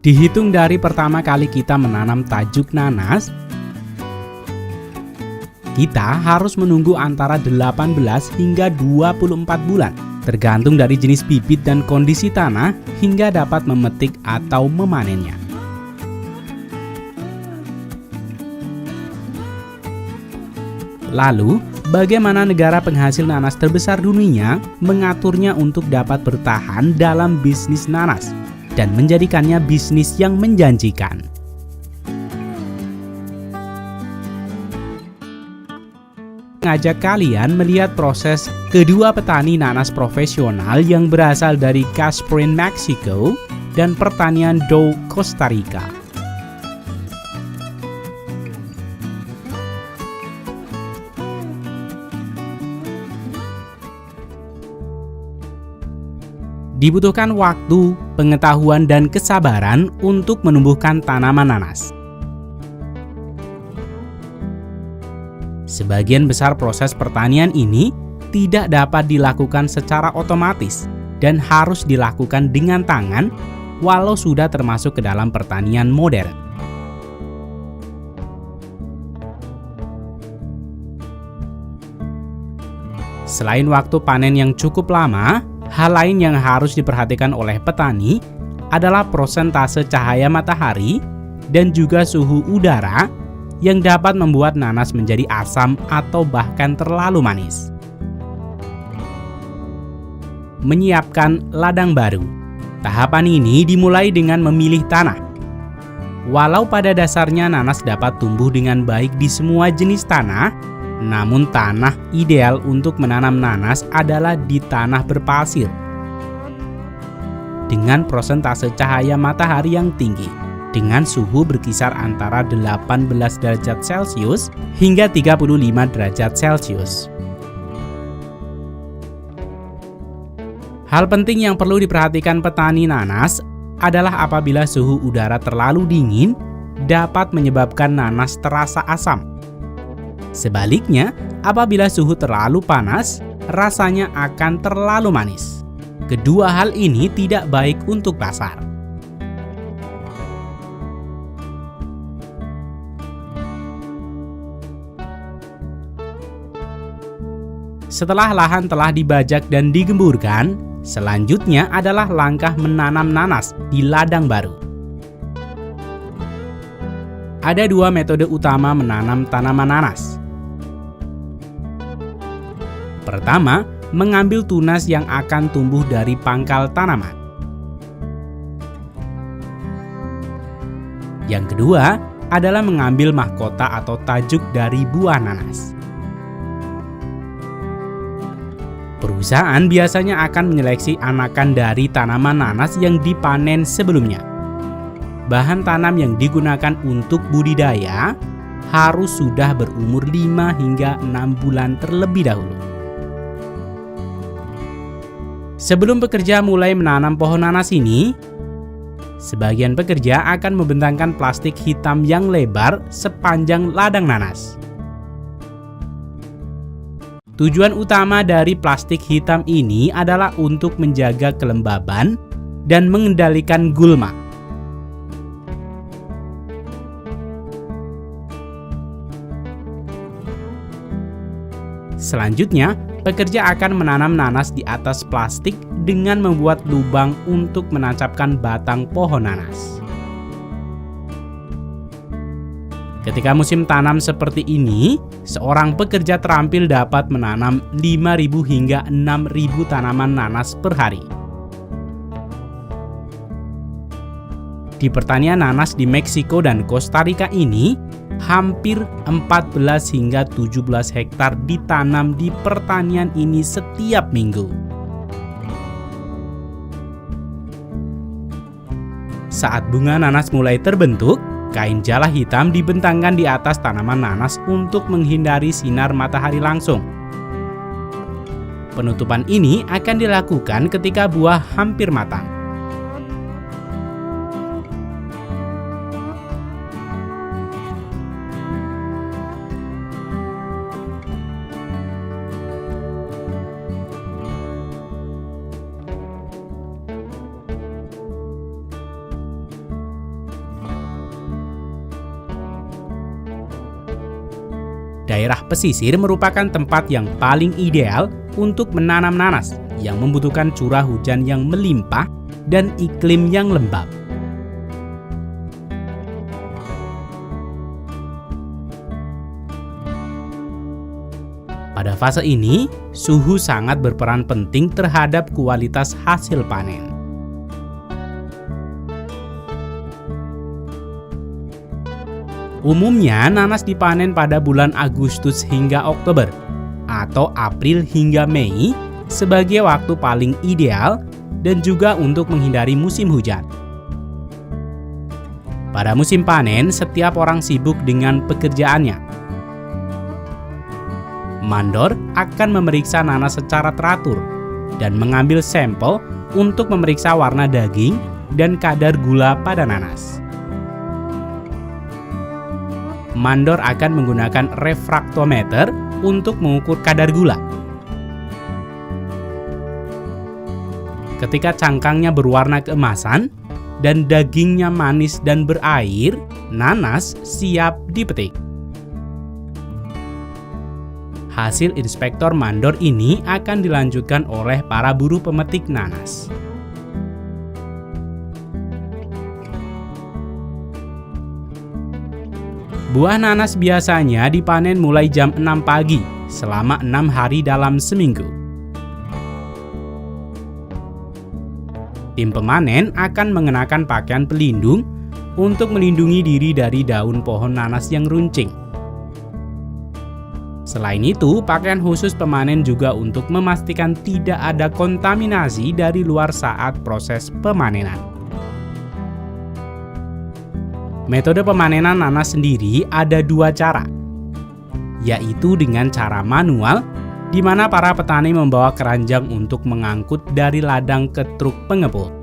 Dihitung dari pertama kali kita menanam tajuk nanas, kita harus menunggu antara 18 hingga 24 bulan, tergantung dari jenis bibit dan kondisi tanah, hingga dapat memetik atau memanennya. Lalu, bagaimana negara penghasil nanas terbesar dunia mengaturnya untuk dapat bertahan dalam bisnis nanas dan menjadikannya bisnis yang menjanjikan? Mengajak kalian melihat proses kedua petani nanas profesional yang berasal dari Casprin, Meksiko, dan pertanian Dow, Costa Rica. Dibutuhkan waktu, pengetahuan, dan kesabaran untuk menumbuhkan tanaman nanas. Sebagian besar proses pertanian ini tidak dapat dilakukan secara otomatis dan harus dilakukan dengan tangan, walau sudah termasuk ke dalam pertanian modern. Selain waktu panen yang cukup lama, hal lain yang harus diperhatikan oleh petani adalah persentase cahaya matahari dan juga suhu udara yang dapat membuat nanas menjadi asam atau bahkan terlalu manis. Menyiapkan ladang baru. Tahapan ini dimulai dengan memilih tanah. Walau pada dasarnya nanas dapat tumbuh dengan baik di semua jenis tanah, namun tanah ideal untuk menanam nanas adalah di tanah berpasir dengan persentase cahaya matahari yang tinggi, dengan suhu berkisar antara 18 derajat Celcius hingga 35 derajat Celcius. Hal penting yang perlu diperhatikan petani nanas adalah apabila suhu udara terlalu dingin dapat menyebabkan nanas terasa asam. Sebaliknya, apabila suhu terlalu panas, rasanya akan terlalu manis. Kedua hal ini tidak baik untuk pasar. Setelah lahan telah dibajak dan digemburkan, selanjutnya adalah langkah menanam nanas di ladang baru. Ada dua metode utama menanam tanaman nanas. Pertama, mengambil tunas yang akan tumbuh dari pangkal tanaman. Yang kedua adalah mengambil mahkota atau tajuk dari buah nanas. Perusahaan biasanya akan menyeleksi anakan dari tanaman nanas yang dipanen sebelumnya. Bahan tanam yang digunakan untuk budidaya harus sudah berumur 5 hingga 6 bulan terlebih dahulu. Sebelum pekerja mulai menanam pohon nanas ini, sebagian pekerja akan membentangkan plastik hitam yang lebar sepanjang ladang nanas. Tujuan utama dari plastik hitam ini adalah untuk menjaga kelembaban dan mengendalikan gulma. Selanjutnya, pekerja akan menanam nanas di atas plastik dengan membuat lubang untuk menancapkan batang pohon nanas. Ketika musim tanam seperti ini, seorang pekerja terampil dapat menanam 5.000 hingga 6.000 tanaman nanas per hari. Di pertanian nanas di Meksiko dan Costa Rica ini, hampir 14 hingga 17 hektar ditanam di pertanian ini setiap minggu. Saat bunga nanas mulai terbentuk, kain jala hitam dibentangkan di atas tanaman nanas untuk menghindari sinar matahari langsung. Penutupan ini akan dilakukan ketika buah hampir matang. Daerah pesisir merupakan tempat yang paling ideal untuk menanam nanas yang membutuhkan curah hujan yang melimpah dan iklim yang lembab. Pada fase ini, suhu sangat berperan penting terhadap kualitas hasil panen. Umumnya, nanas dipanen pada bulan Agustus hingga Oktober, atau April hingga Mei sebagai waktu paling ideal dan juga untuk menghindari musim hujan. Pada musim panen, setiap orang sibuk dengan pekerjaannya. Mandor akan memeriksa nanas secara teratur dan mengambil sampel untuk memeriksa warna daging dan kadar gula pada nanas. Mandor akan menggunakan refraktometer untuk mengukur kadar gula. Ketika cangkangnya berwarna keemasan dan dagingnya manis dan berair, nanas siap dipetik. Hasil inspektor mandor ini akan dilanjutkan oleh para buruh pemetik nanas. Buah nanas biasanya dipanen mulai jam 6 pagi selama 6 hari dalam seminggu. Tim pemanen akan mengenakan pakaian pelindung untuk melindungi diri dari daun pohon nanas yang runcing. Selain itu, pakaian khusus pemanen juga untuk memastikan tidak ada kontaminasi dari luar saat proses pemanenan. Metode pemanenan nanas sendiri ada 2 cara, yaitu dengan cara manual, di mana para petani membawa keranjang untuk mengangkut dari ladang ke truk pengepul.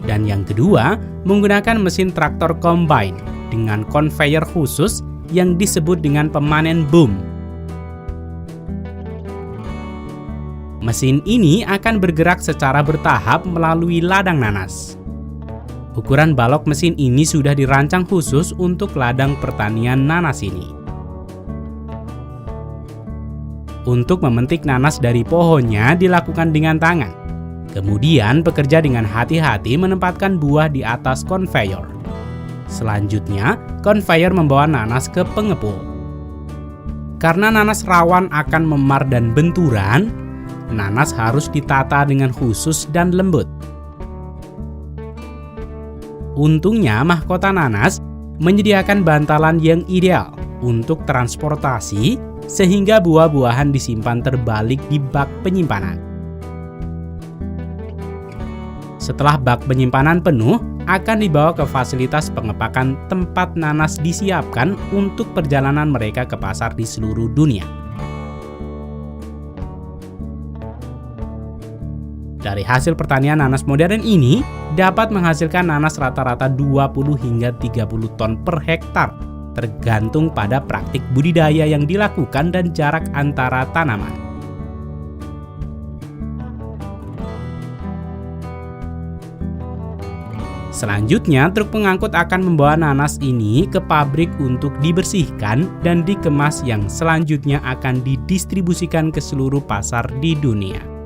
Dan yang kedua, menggunakan mesin traktor combine dengan conveyor khusus yang disebut dengan pemanen boom. Mesin ini akan bergerak secara bertahap melalui ladang nanas. Ukuran balok mesin ini sudah dirancang khusus untuk ladang pertanian nanas ini. Untuk memetik nanas dari pohonnya dilakukan dengan tangan. Kemudian pekerja dengan hati-hati menempatkan buah di atas konveyor. Selanjutnya, konveyor membawa nanas ke pengepul. Karena nanas rawan akan memar dan benturan, nanas harus ditata dengan khusus dan lembut. Untungnya, mahkota nanas menyediakan bantalan yang ideal untuk transportasi sehingga buah-buahan disimpan terbalik di bak penyimpanan. Setelah bak penyimpanan penuh, akan dibawa ke fasilitas pengepakan tempat nanas disiapkan untuk perjalanan mereka ke pasar di seluruh dunia. Dari hasil pertanian nanas modern ini, dapat menghasilkan nanas rata-rata 20 hingga 30 ton per hektar, tergantung pada praktik budidaya yang dilakukan dan jarak antara tanaman. Selanjutnya, truk pengangkut akan membawa nanas ini ke pabrik untuk dibersihkan dan dikemas yang selanjutnya akan didistribusikan ke seluruh pasar di dunia.